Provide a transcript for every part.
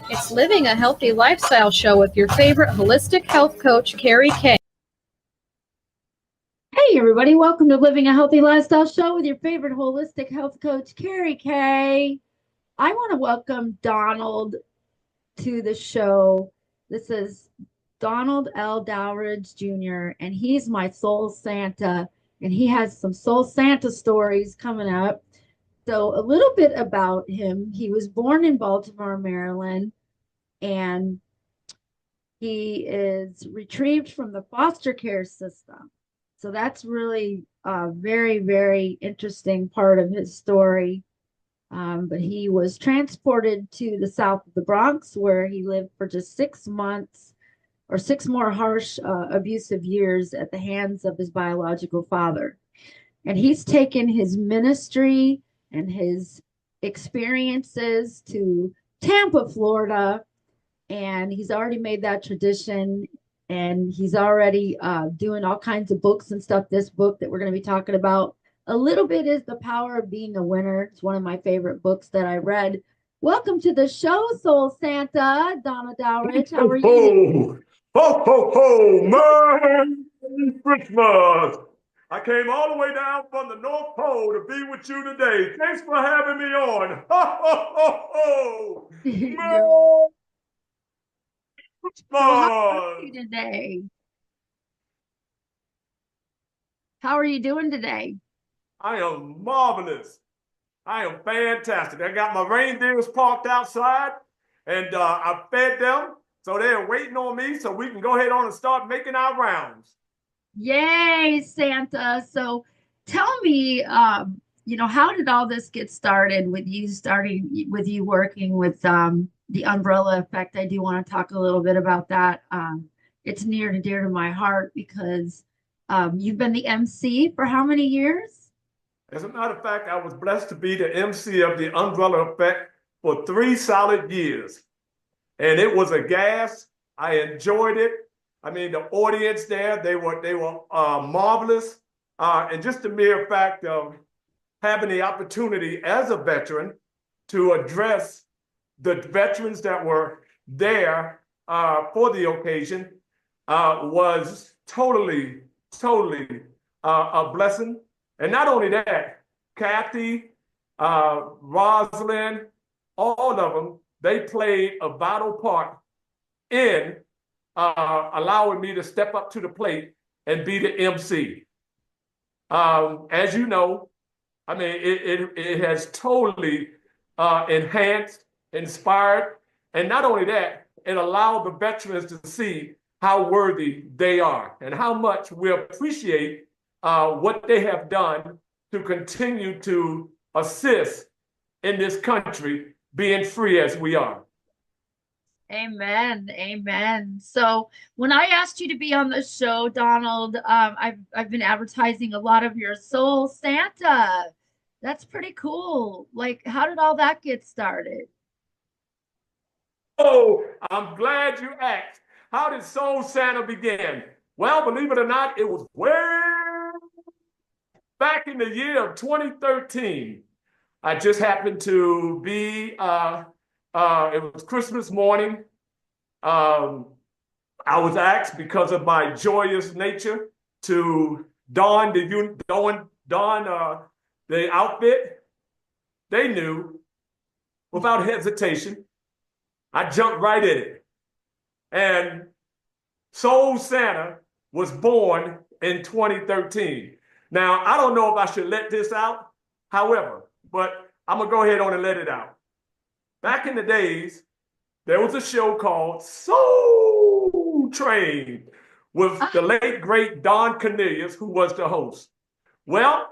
It's Living a Healthy Lifestyle Show with your favorite holistic health coach, Carrie Kay. Hey everybody, welcome to Living a Healthy Lifestyle Show with your favorite holistic health coach, Carrie Kay. I want to welcome Donald to the show. This is Donald L. Dowridge Jr., and he's my soul Santa, and he has some soul Santa stories coming up. So a little bit about him. He was born in Baltimore, Maryland, and he is retrieved from the foster care system. So that's really a very, very interesting part of his story. But he was transported to the south of the Bronx, where he lived for just 6 months or 6 more harsh, abusive years at the hands of his biological father. And he's taken his ministry and his experiences to Tampa, Florida, and he's already made that tradition, and he's already doing all kinds of books and stuff. This book that we're going to be talking about a little bit is The Power of Being a Winner. It's one of my favorite books that I read. Welcome to the show, Soul Santa, Donald Dowridge. How are you? Ho, ho, ho, Merry Christmas. I came all the way down from the North Pole to be with you today. Thanks for having me on. Ho, ho, ho, ho. Merry Christmas. So how are you today? How are you doing today? I am marvelous. I am fantastic. I got my reindeers parked outside, and I fed them, so they're waiting on me so we can go ahead on and start making our rounds. Yay, Santa. So tell me, how did all this get started with you working with the umbrella effect? I do want to talk a little bit about that. It's near and dear to my heart because you've been the MC for how many years? As a matter of fact, I was blessed to be the MC of the Umbrella Effect for 3 solid years. And it was a gas. I enjoyed it. I mean, the audience there, they were marvelous. And just the mere fact of having the opportunity as a veteran to address the veterans that were there for the occasion was totally a blessing. And not only that, Kathy, Rosalind, all of them, they played a vital part in allowing me to step up to the plate and be the MC. As you know, I mean, it has totally enhanced, inspired, and not only that, it allowed the veterans to see how worthy they are and how much we appreciate what they have done to continue to assist in this country being free as we are. Amen. Amen. So when I asked you to be on the show, Donald, I've been advertising a lot of your Soul Santa. That's pretty cool. Like, how did all that get started? Oh, I'm glad you asked. How did Soul Santa begin? Well, believe it or not, it was way back in the year of 2013. I just happened to be, it was Christmas morning. I was asked because of my joyous nature to don the outfit. They knew without hesitation. I jumped right in it. And Soul Santa was born in 2013. Now, I don't know if I should let this out, however, but I'm going to go ahead on and let it out. Back in the days, there was a show called Soul Train with the late, great Don Cornelius, who was the host. Well,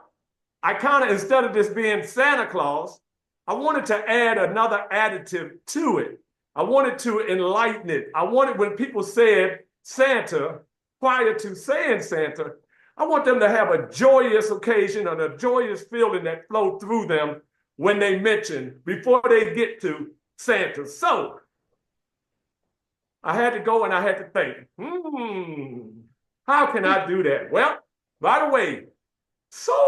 I kind of, instead of this being Santa Claus, I wanted to add another additive to it. I wanted to enlighten it. I wanted, when people said Santa, prior to saying Santa, I want them to have a joyous occasion and a joyous feeling that flowed through them when they mention, before they get to Santa. So I had to go and I had to think, how can I do that? Well, right away, Soul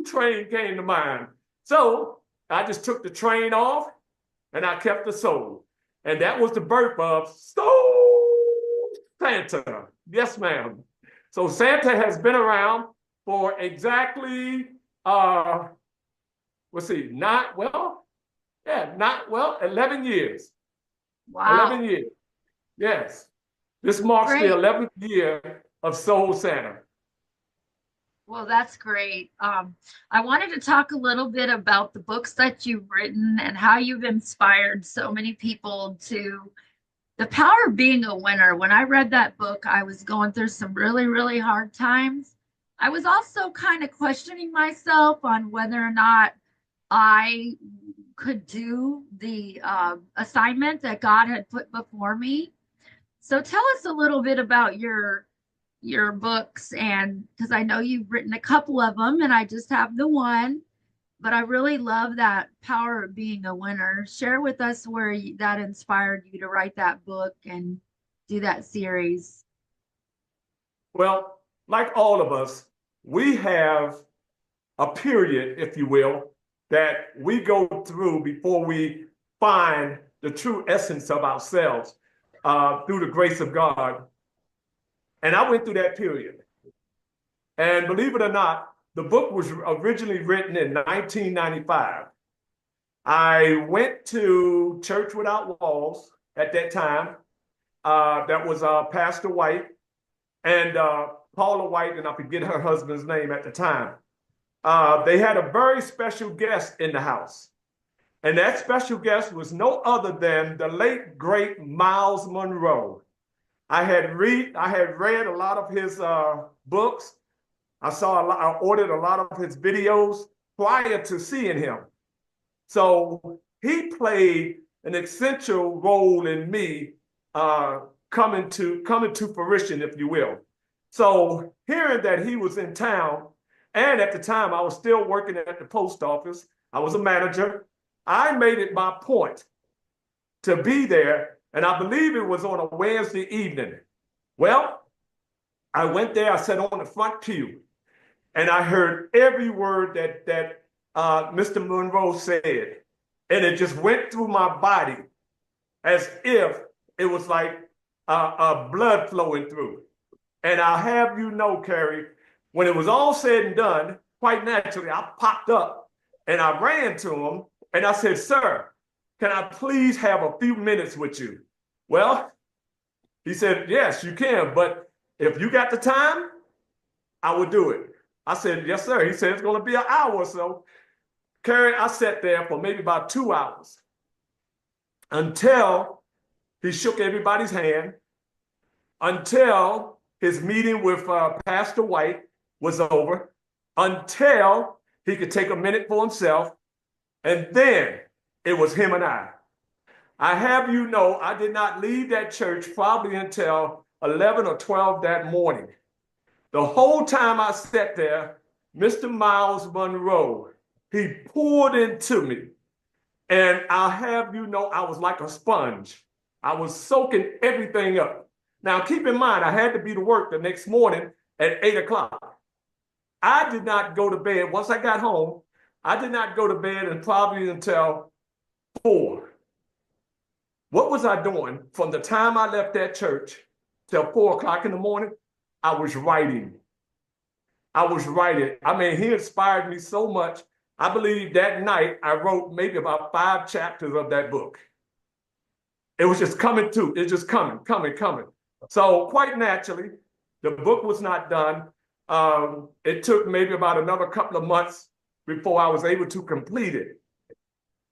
Train came to mind. So I just took the train off and I kept the soul. And that was the birth of Soul Santa. Yes, ma'am. So Santa has been around for exactly, let's see, 11 years. Wow. 11 years. Yes. This marks Great. the 11th year of Soul Santa. Well, that's great. I wanted to talk a little bit about the books that you've written and how you've inspired so many people to the power of being a winner. When I read that book, I was going through some really, really hard times. I was also kind of questioning myself on whether or not I could do the assignment that God had put before me. So tell us a little bit about your books, and because I know you've written a couple of them and I just have the one, but I really love that power of being a winner. Share with us where that inspired you to write that book and do that series. Well, like all of us, we have a period, if you will, that we go through before we find the true essence of ourselves through the grace of God. And I went through that period. And believe it or not, the book was originally written in 1995. I went to Church Without Walls at that time. That was Pastor White and Paula White, and I forget her husband's name at the time. They had a very special guest in the house. And that special guest was no other than the late, great Miles Monroe. I had read a lot of his books. I ordered a lot of his videos prior to seeing him. So he played an essential role in me coming to fruition, if you will. So hearing that he was in town, and at the time I was still working at the post office, I was a manager, I made it my point to be there, and I believe it was on a Wednesday evening. Well, I went there, I sat on the front pew, and I heard every word that Mr. Monroe said, and it just went through my body as if it was like blood flowing through. And I'll have you know, Carrie, when it was all said and done, quite naturally, I popped up and I ran to him and I said, "Sir, can I please have a few minutes with you?" Well, he said, "Yes, you can, but if you got the time, I will do it." I said, "Yes, sir." He said, "It's going to be an hour or so." Carrie, I sat there for maybe about 2 hours until he shook everybody's hand, until his meeting with Pastor White was over, until he could take a minute for himself, and then it was him and I. I have you know, I did not leave that church probably until 11 or 12 that morning. The whole time I sat there, Mr. Miles Monroe, he poured into me. And I'll have you know, I was like a sponge. I was soaking everything up. Now, keep in mind, I had to be to work the next morning at 8 o'clock. I did not go to bed. Once I got home, I did not go to bed and probably until 4. What was I doing from the time I left that church till 4 o'clock in the morning? I was writing. I was writing. I mean, he inspired me so much. I believe that night I wrote maybe about 5 chapters of that book. It was just coming to, it's just coming. So quite naturally, the book was not done. It took maybe about another couple of months before I was able to complete it.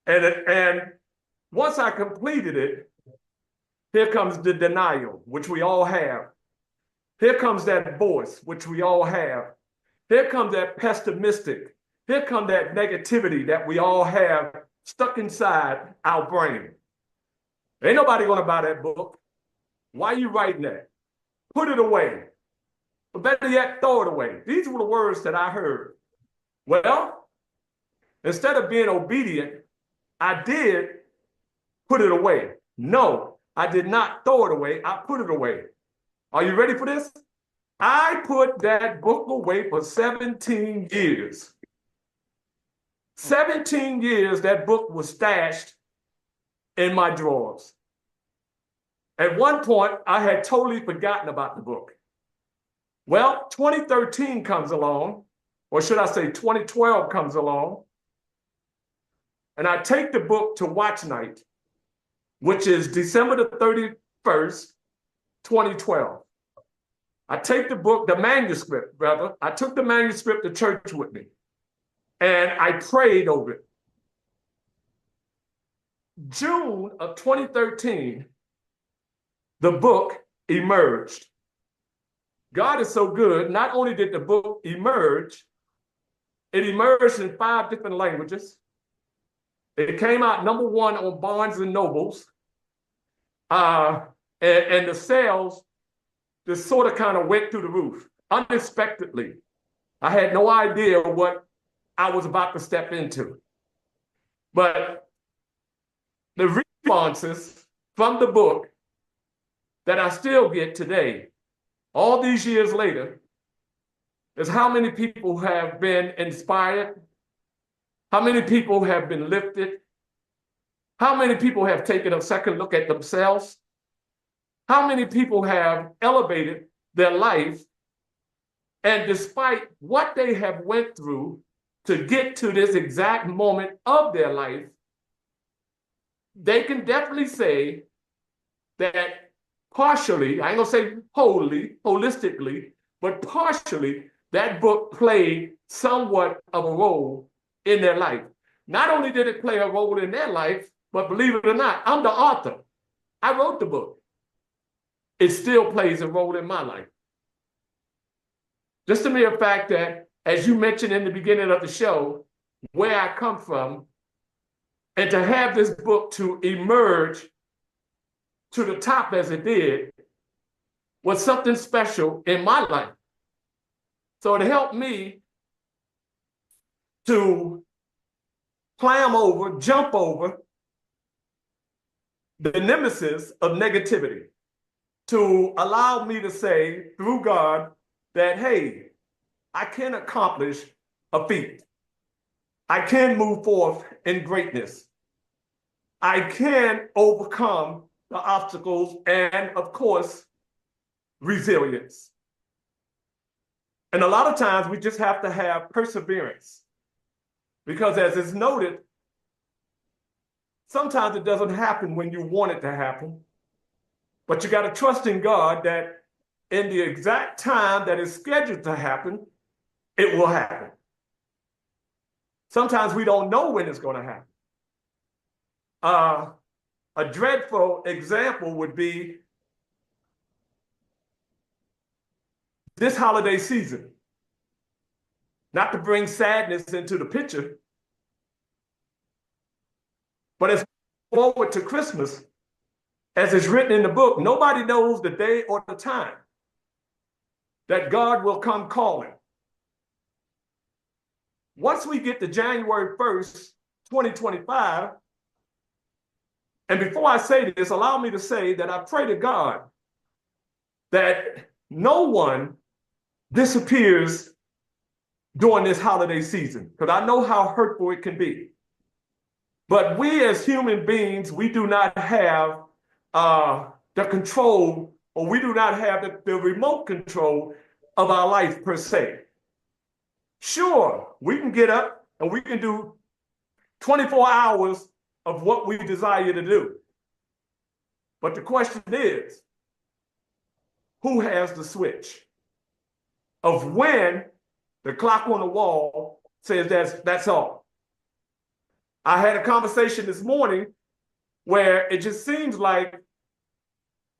And once I completed it, here comes the denial, which we all have. Here comes that voice, which we all have. Here comes that pessimistic. Here comes that negativity that we all have stuck inside our brain. Ain't nobody gonna buy that book. Why are you writing that? Put it away. But better yet, throw it away. These were the words that I heard. Well, instead of being obedient, I did put it away. No, I did not throw it away. I put it away. Are you ready for this? I put that book away for 17 years. 17 years that book was stashed in my drawers. At one point, I had totally forgotten about the book. Well, 2013 comes along, or should I say 2012 comes along, and I take the book to watch night, which is December the 31st, 2012. I take the book, the manuscript, rather. I took the manuscript to church with me, and I prayed over it. June of 2013, the book emerged. God is so good. Not only did the book emerge, it emerged in 5 different languages. It came out #1 on Barnes and Nobles. And the sales just sort of kind of went through the roof unexpectedly. I had no idea what I was about to step into. But the responses from the book that I still get today, all these years later, is how many people have been inspired, how many people have been lifted, how many people have taken a second look at themselves, how many people have elevated their life, and despite what they have went through to get to this exact moment of their life, they can definitely say that partially, I ain't gonna say wholly, holistically, but partially, that book played somewhat of a role in their life. Not only did it play a role in their life, but believe it or not, I'm the author. I wrote the book. It still plays a role in my life. Just the mere fact that, as you mentioned in the beginning of the show, where I come from, and to have this book to emerge to the top as it did, was something special in my life. So it helped me to climb over, jump over the nemesis of negativity, to allow me to say through God that, hey, I can accomplish a feat. I can move forth in greatness. I can overcome the obstacles and, of course, resilience. And a lot of times we just have to have perseverance, because as is noted, sometimes it doesn't happen when you want it to happen, but you got to trust in God that in the exact time that is scheduled to happen, it will happen. Sometimes we don't know when it's going to happen. A dreadful example would be this holiday season. Not to bring sadness into the picture, but as we look forward to Christmas, as it's written in the book, nobody knows the day or the time that God will come calling. Once we get to January 1st, 2025, and before I say this, allow me to say that I pray to God that no one disappears during this holiday season, because I know how hurtful it can be. But we as human beings, we do not have the control, or we do not have the remote control of our life per se. Sure, we can get up and we can do 24 hours of what we desire to do. But the question is, who has the switch of when the clock on the wall says that's all? I had a conversation this morning where it just seems like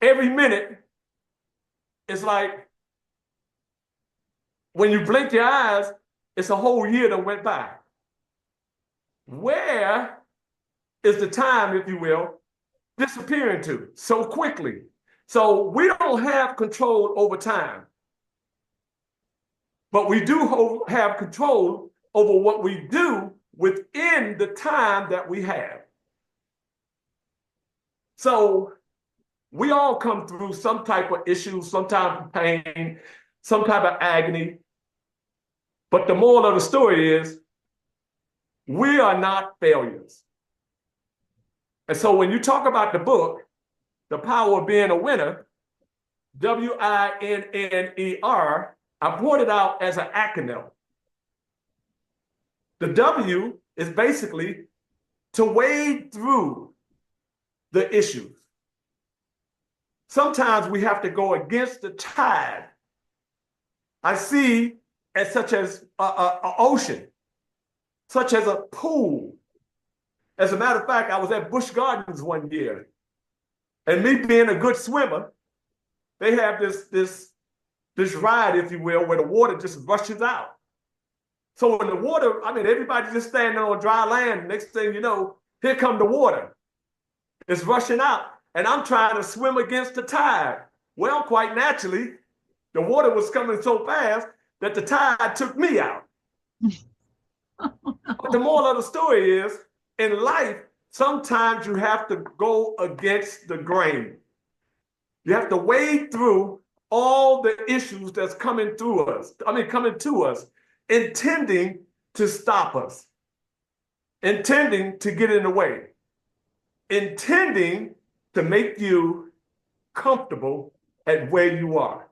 every minute, it's like when you blink your eyes, it's a whole year that went by. Where is the time, if you will, disappearing to so quickly? So we don't have control over time, but we do have control over what we do within the time that we have. So we all come through some type of issue, some type of pain, some type of agony. But the moral of the story is We are not failures. And so when you talk about the book, The Power of Being a Winner, WINNER, I brought it out as an acronym. The W is basically to wade through the issues. Sometimes we have to go against the tide. I see as such as an ocean, such as a pool. As a matter of fact, I was at Busch Gardens one year, and me being a good swimmer, they have this ride, if you will, where the water just rushes out. So when the water, I mean, everybody's just standing on dry land. Next thing you know, here come the water. It's rushing out, and I'm trying to swim against the tide. Well, quite naturally, the water was coming so fast that the tide took me out. But the moral of the story is, in life, sometimes you have to go against the grain. You have to wade through all the issues that's coming to us, intending to stop us, intending to get in the way, intending to make you comfortable at where you are.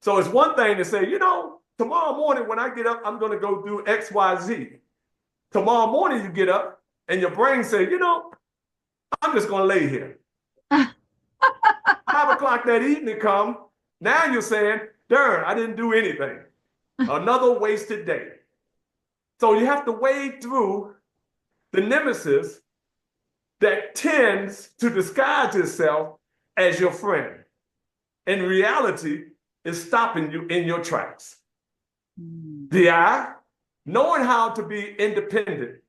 So it's one thing to say, you know, tomorrow morning when I get up, I'm going to go do X, Y, Z. Tomorrow morning you get up and your brain says, you know, I'm just going to lay here. 5 o'clock that evening come, now you're saying, darn, I didn't do anything. Another wasted day. So you have to wade through the nemesis that tends to disguise itself as your friend. In reality, is stopping you in your tracks. The I, knowing how to be independent.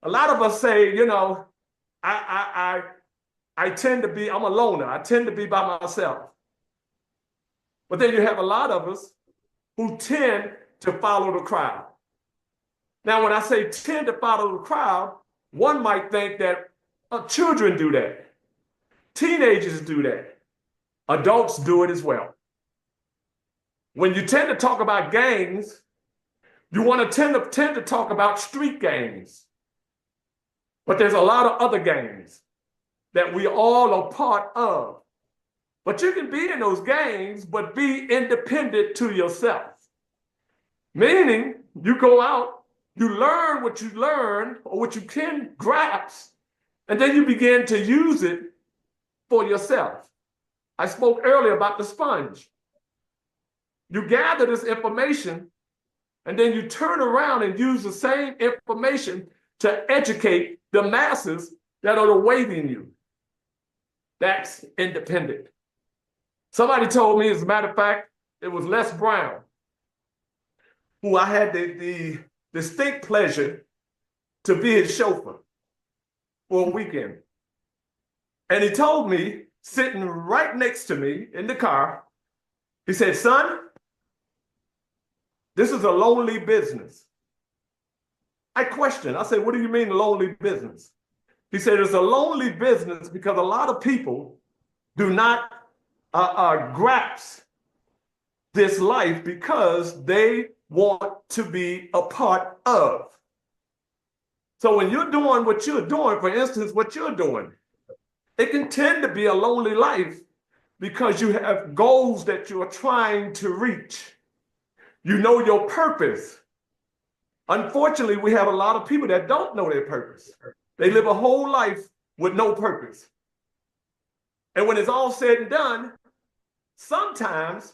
A lot of us say, you know, I tend to be, I'm a loner. I tend to be by myself. But then you have a lot of us who tend to follow the crowd. Now, when I say tend to follow the crowd, one might think that children do that. Teenagers do that. Adults do it as well. When you tend to talk about gangs, you want to tend to talk about street gangs. But there's a lot of other gangs that we all are part of. But you can be in those gangs, but be independent to yourself. Meaning, you go out, you learn what you learn or what you can grasp, and then you begin to use it for yourself. I spoke earlier about the sponge. You gather this information, and then you turn around and use the same information to educate the masses that are awaiting you. That's independent. Somebody told me, as a matter of fact, it was Les Brown, who I had the distinct pleasure to be his chauffeur for a weekend. And he told me, sitting right next to me in the car, he said, son, this is a lonely business. I questioned. I said, what do you mean lonely business? He said, it's a lonely business because a lot of people do not grasp this life because they want to be a part of. So when you're doing what you're doing, for instance, what you're doing, it can tend to be a lonely life because you have goals that you are trying to reach. You know your purpose. Unfortunately, we have a lot of people that don't know their purpose. They live a whole life with no purpose. And when it's all said and done, sometimes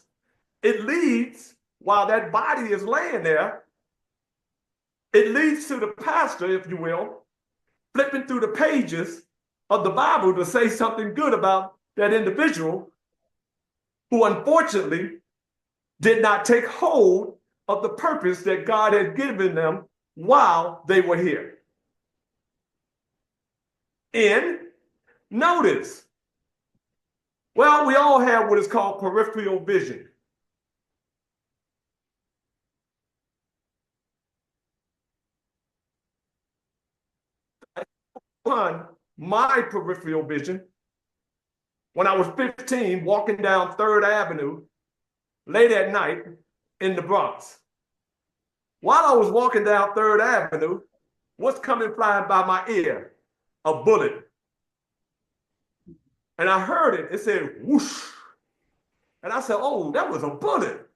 it leads, while that body is laying there, it leads to the pastor, if you will, flipping through the pages of the Bible to say something good about that individual who unfortunately did not take hold of the purpose that God had given them while they were here. And notice, well, we all have what is called peripheral vision. On my peripheral vision, when I was 15, walking down 3rd Avenue late at night in the Bronx. While I was walking down 3rd Avenue, what's coming flying by my ear? A bullet. And I heard it. It said, whoosh. And I said, oh, that was a bullet.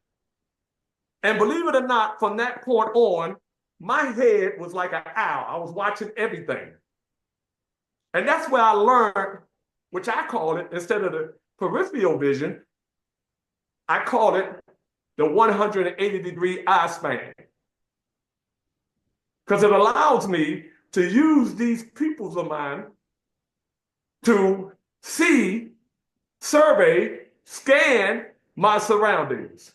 And believe it or not, from that point on, my head was like an owl. I was watching everything. And that's where I learned, which I call it, instead of the peripheral vision, I call it the 180-degree eye span. Because it allows me to use these pupils of mine to see, survey, scan my surroundings.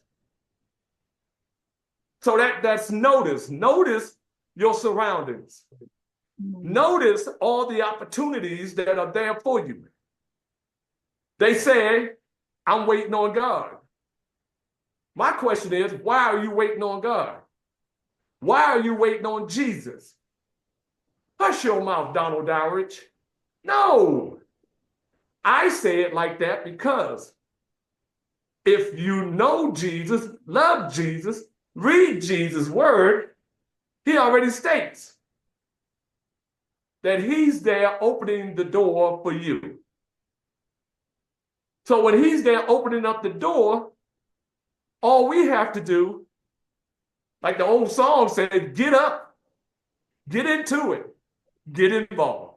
So that's notice. Notice your surroundings. Notice all the opportunities that are there for you. They say, I'm waiting on God. My question is, why are you waiting on God? Why are you waiting on Jesus? Hush your mouth, Donald Dowridge. No. I say it like that because if you know Jesus, love Jesus, read Jesus' word, he already states that he's there opening the door for you. So when he's there opening up the door, all we have to do, like the old song said, get up, get into it, get involved.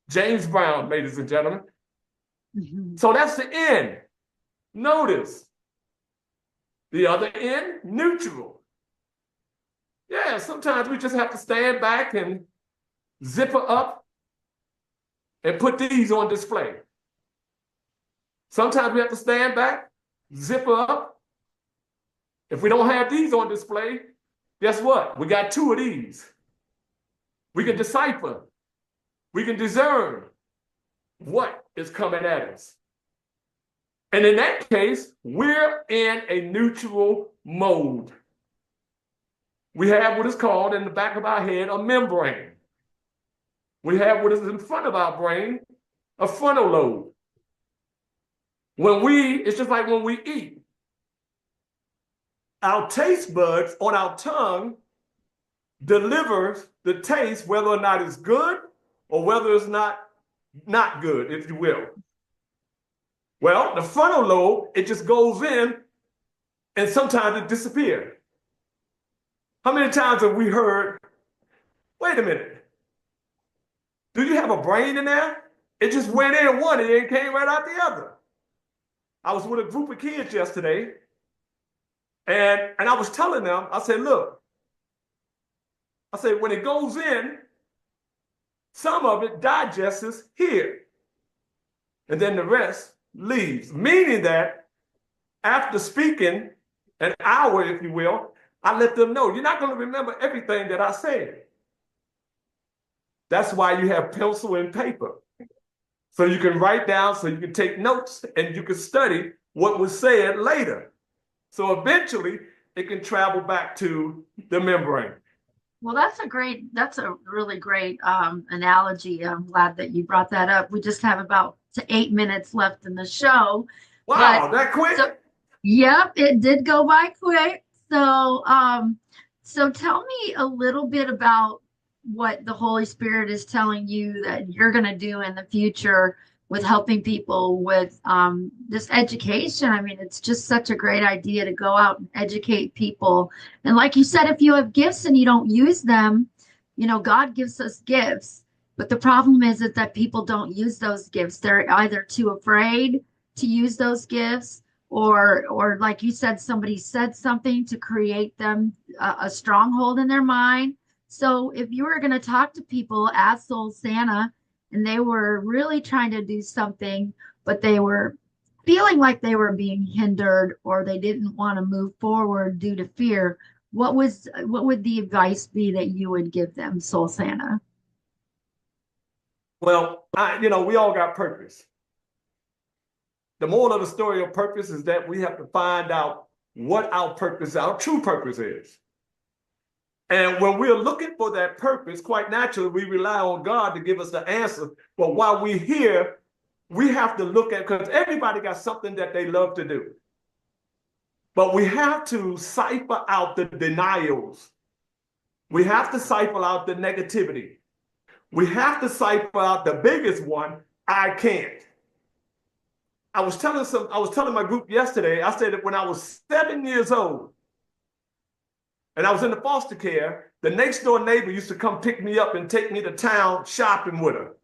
James Brown, ladies and gentlemen. So that's the end. Notice. The other end, neutral. Yeah, sometimes we just have to stand back and zipper up and put these on display. Sometimes we have to stand back, zipper up. If we don't have these on display, guess what? We got 2 of these. We can decipher. We can discern what is coming at us. And in that case, we're in a neutral mode. We have what is called in the back of our head a membrane. We have what is in front of our brain, a frontal lobe. It's just like when we eat. Our taste buds on our tongue delivers the taste, whether or not it's good or whether it's not good, if you will. Well, the frontal lobe, it just goes in and sometimes it disappears. How many times have we heard, wait a minute, do you have a brain in there? It just went in one and it came right out the other. I was with a group of kids yesterday and I was telling them, I said, look, I said, when it goes in, some of it digests here and then the rest leaves, meaning that after speaking an hour, if you will, I let them know, you're not going to remember everything that I said. That's why you have pencil and paper. So you can write down, so you can take notes, and you can study what was said later. So eventually, it can travel back to the membrane. Well, that's a really great analogy. I'm glad that you brought that up. We just have about 8 minutes left in the show. Wow, that quick? Yep, it did go by quick. So tell me a little bit about what the Holy Spirit is telling you that you're going to do in the future with helping people with this education. I mean, it's just such a great idea to go out and educate people. And like you said, if you have gifts and you don't use them, God gives us gifts. But the problem is that people don't use those gifts. They're either too afraid to use those gifts, or like you said, somebody said something to create them a stronghold in their mind. So if you were going to talk to people as Soul Santa and they were really trying to do something, but they were feeling like they were being hindered or they didn't want to move forward due to fear, what would the advice be that you would give them, Soul Santa? Well, we all got purpose. The moral of the story of purpose is that we have to find out what our true purpose is. And when we're looking for that purpose, quite naturally, we rely on God to give us the answer. But while we're here, we have to look at, because everybody got something that they love to do. But we have to cipher out the denials. We have to cipher out the negativity. We have to cipher out the biggest one, I can't. I was telling my group yesterday, I said that when I was 7 years old and I was in the foster care, the next door neighbor used to come pick me up and take me to town shopping with her.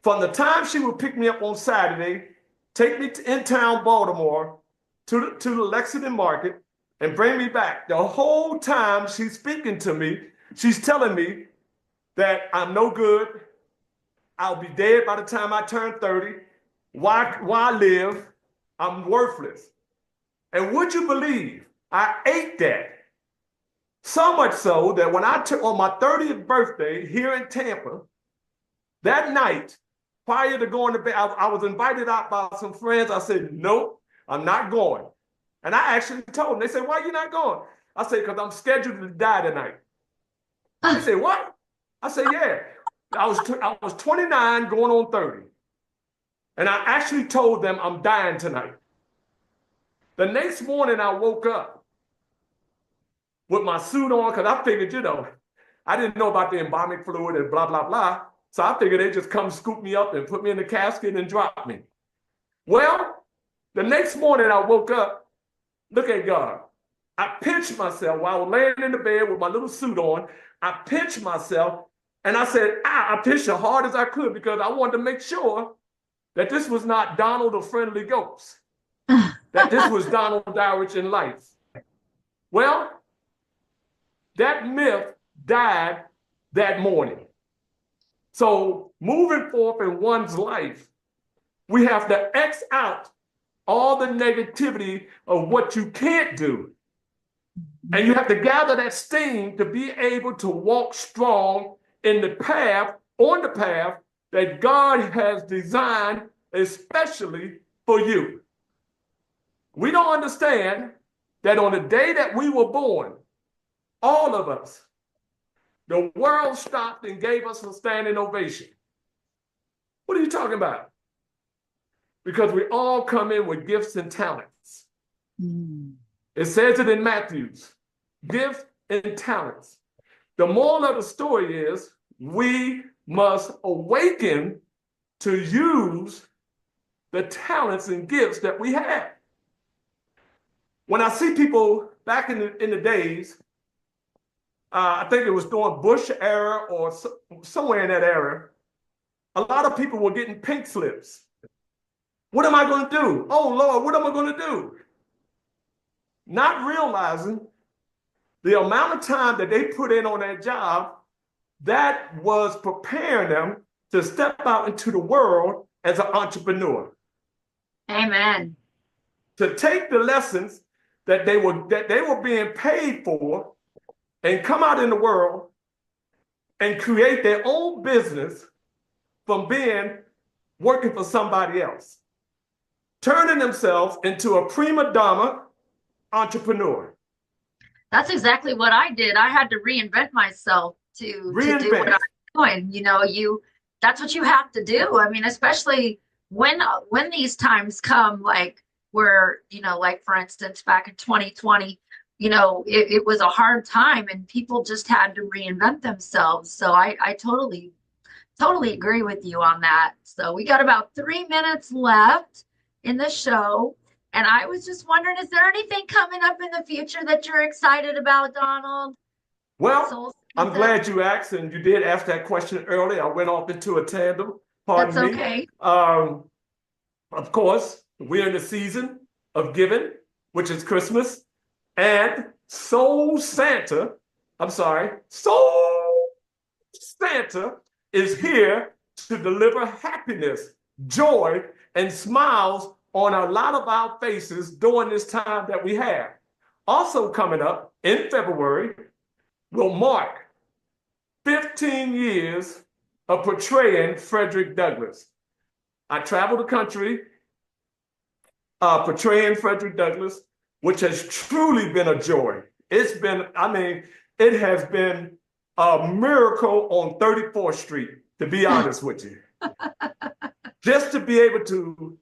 From the time she would pick me up on Saturday, take me to in town Baltimore to the Lexington market and bring me back. The whole time she's speaking to me, she's telling me that I'm no good. I'll be dead by the time I turn 30. Why live? I'm worthless. And would you believe I ate that? So much so that when I took on my 30th birthday here in Tampa, that night, prior to going to bed, I was invited out by some friends. I said, nope, I'm not going. And I actually told them, they said, why are you not going? I said, because I'm scheduled to die tonight. They said, what? I said, yeah. I was 29 going on 30. And I actually told them I'm dying tonight. The next morning I woke up with my suit on because I figured, I didn't know about the embalming fluid and blah, blah, blah. So I figured they'd just come scoop me up and put me in the casket and drop me. Well, the next morning I woke up, look at God. I pinched myself while I was laying in the bed with my little suit on. I pinched myself and I said, I pinched as hard as I could because I wanted to make sure that this was not Donald the Friendly Ghost, that this was Donald Dowridge in life. Well, that myth died that morning. So moving forth in one's life, we have to X out all the negativity of what you can't do. And you have to gather that steam to be able to walk strong in the path, on the path that God has designed especially for you. We don't understand that on the day that we were born, all of us, the world stopped and gave us a standing ovation. What are you talking about? Because we all come in with gifts and talents. It says it in Matthew's, gifts and talents. The moral of the story is we must awaken to use the talents and gifts that we have. When I see people back in the days, I think it was during Bush era or somewhere in that era, a lot of people were getting pink slips. What am I going to do? Oh, Lord, what am I going to do? Not realizing the amount of time that they put in on that job, that was preparing them to step out into the world as an entrepreneur. Amen. To take the lessons that they were being paid for and come out in the world and create their own business from working for somebody else, turning themselves into a prima donna entrepreneur. That's exactly what I did. I had to reinvent myself to do what I'm doing. That's what you have to do. I mean, especially when these times come, like where, like for instance, back in 2020, it was a hard time and people just had to reinvent themselves. So I totally agree with you on that. So we got about 3 minutes left in the show. And I was just wondering, is there anything coming up in the future that you're excited about, Donald? Well, I'm glad you asked, and you did ask that question earlier. I went off into a tandem. Pardon me. That's okay. Of course, we're in the season of giving, which is Christmas, and Soul Santa is here to deliver happiness, joy, and smiles on a lot of our faces during this time that we have. Also coming up in February will mark 15 years of portraying Frederick Douglass. I traveled the country portraying Frederick Douglass, which has truly been a joy. It has been a miracle on 34th Street, to be honest with you. Just to be able to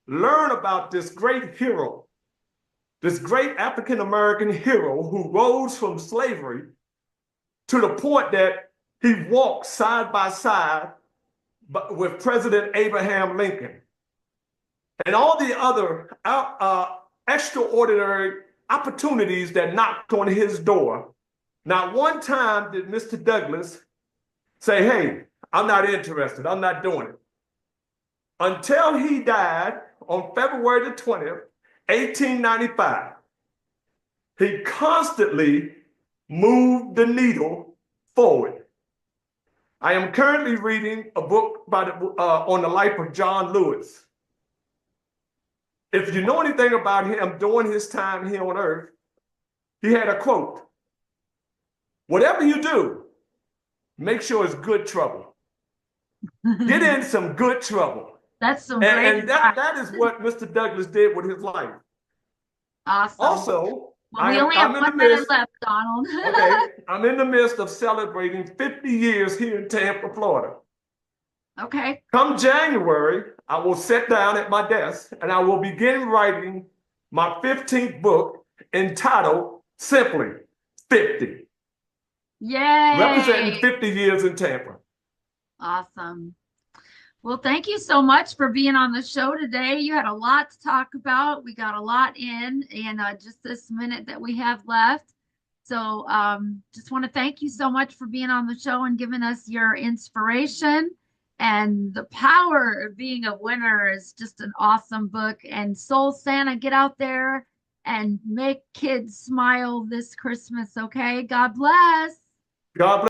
learn about this great hero this great African American hero who rose from slavery to the point that he walked side by side with President Abraham Lincoln and all the other extraordinary opportunities that knocked on his door. Not one time did Mr. Douglas say, hey, I'm not interested, I'm not doing it. Until he died on February the 20th, 1895. He constantly moved the needle forward. I am currently reading a book on the life of John Lewis. If you know anything about him during his time here on earth, he had a quote: whatever you do, make sure it's good trouble. Get in some good trouble. That's some great And that is what Mr. Douglas did with his life. awesome. Also, well, we only have 1 minute left, Donald. Okay, I'm in the midst of celebrating 50 years here in Tampa, Florida. Okay. Come January, I will sit down at my desk and I will begin writing my 15th book entitled simply 50. Yay! Representing 50 years in Tampa. Awesome. Well, thank you so much for being on the show today. You had a lot to talk about. We got a lot in just this minute that we have left. So just want to thank you so much for being on the show and giving us your inspiration. And The Power of Being a Winner is just an awesome book. And Soul Santa, get out there and make kids smile this Christmas, okay? God bless. God bless.